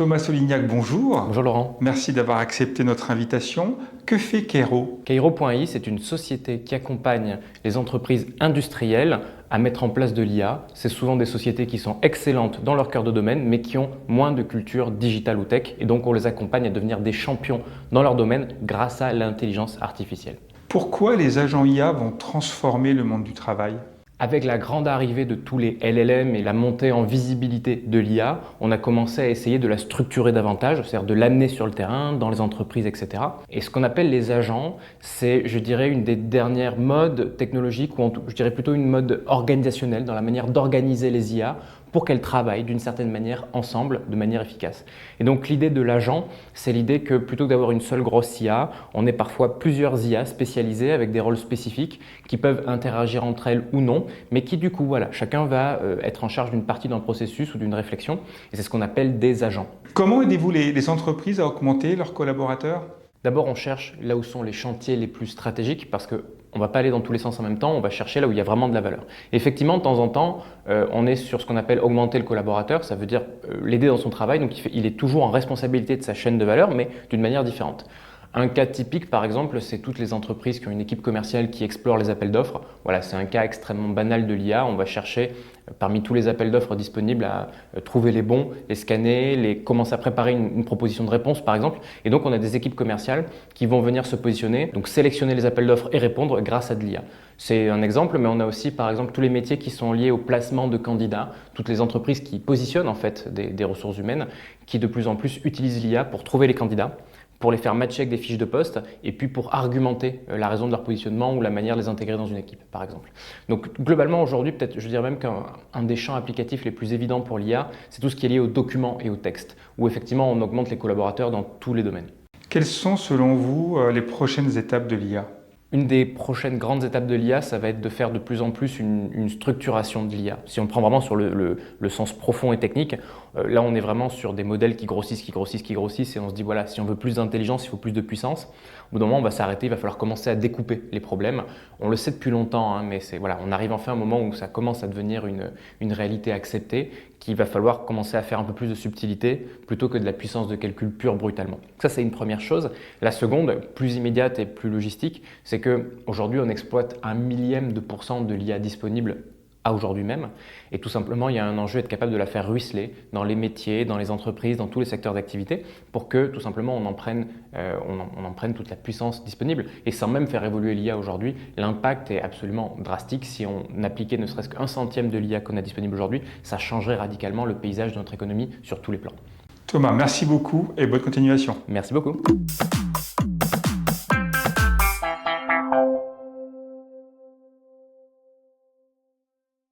Thomas Solignac, bonjour. Bonjour Laurent. Merci d'avoir accepté notre invitation. Que fait Cairo? Cairo.ai, c'est une société qui accompagne les entreprises industrielles à mettre en place de l'IA. C'est souvent des sociétés qui sont excellentes dans leur cœur de domaine, mais qui ont moins de culture digitale ou tech. Et donc, on les accompagne à devenir des champions dans leur domaine grâce à l'intelligence artificielle. Pourquoi les agents IA vont transformer le monde du travail? Avec la grande arrivée de tous les LLM et la montée en visibilité de l'IA, on a commencé à essayer de la structurer davantage, c'est-à-dire de l'amener sur le terrain, dans les entreprises, etc. Et ce qu'on appelle les agents, c'est, je dirais, une des dernières modes technologiques, ou je dirais plutôt une mode organisationnelle dans la manière d'organiser les IA pour qu'elles travaillent d'une certaine manière ensemble, de manière efficace. Et donc l'idée de l'agent, c'est l'idée que plutôt que d'avoir une seule grosse IA, on ait parfois plusieurs IA spécialisées avec des rôles spécifiques qui peuvent interagir entre elles ou non, mais qui du coup, voilà, chacun va être en charge d'une partie d'un processus ou d'une réflexion, et c'est ce qu'on appelle des agents. Comment aidez-vous les entreprises à augmenter leurs collaborateurs? D'abord, on cherche là où sont les chantiers les plus stratégiques parce qu'on ne va pas aller dans tous les sens en même temps, on va chercher là où il y a vraiment de la valeur. Et effectivement, de temps en temps, on est sur ce qu'on appelle augmenter le collaborateur, ça veut dire l'aider dans son travail, donc il est toujours en responsabilité de sa chaîne de valeur, mais d'une manière différente. Un cas typique, par exemple, c'est toutes les entreprises qui ont une équipe commerciale qui explore les appels d'offres. Voilà, c'est un cas extrêmement banal de l'IA. On va chercher parmi tous les appels d'offres disponibles à trouver les bons, les scanner, commencer à préparer une proposition de réponse, par exemple. Et donc, on a des équipes commerciales qui vont venir se positionner, donc sélectionner les appels d'offres et répondre grâce à de l'IA. C'est un exemple, mais on a aussi, par exemple, tous les métiers qui sont liés au placement de candidats, toutes les entreprises qui positionnent en fait des ressources humaines, qui de plus en plus utilisent l'IA pour trouver les candidats, pour les faire matcher avec des fiches de poste et puis pour argumenter la raison de leur positionnement ou la manière de les intégrer dans une équipe, par exemple. Donc globalement aujourd'hui, peut-être je dirais même qu'un des champs applicatifs les plus évidents pour l'IA, c'est tout ce qui est lié aux documents et au texte, où effectivement on augmente les collaborateurs dans tous les domaines. Quelles sont selon vous les prochaines étapes de l'IA? Une des prochaines grandes étapes de l'IA, ça va être de faire de plus en plus une structuration de l'IA. Si on prend vraiment sur le sens profond et technique, là on est vraiment sur des modèles qui grossissent et on se dit voilà, si on veut plus d'intelligence, il faut plus de puissance. Au bout d'un moment, on va s'arrêter, il va falloir commencer à découper les problèmes. On le sait depuis longtemps, hein, mais voilà, on arrive enfin à un moment où ça commence à devenir une réalité acceptée, qu'il va falloir commencer à faire un peu plus de subtilité plutôt que de la puissance de calcul pure brutalement. Ça, c'est une première chose. La seconde, plus immédiate et plus logistique, c'est qu'aujourd'hui, on exploite 1/1000% de l'IA disponible à aujourd'hui même. Et tout simplement, il y a un enjeu d'être capable de la faire ruisseler dans les métiers, dans les entreprises, dans tous les secteurs d'activité pour que tout simplement on en prenne toute la puissance disponible. Et sans même faire évoluer l'IA aujourd'hui, l'impact est absolument drastique. Si on appliquait ne serait-ce qu'1 centième de l'IA qu'on a disponible aujourd'hui, ça changerait radicalement le paysage de notre économie sur tous les plans. Thomas, merci beaucoup et bonne continuation. Merci beaucoup.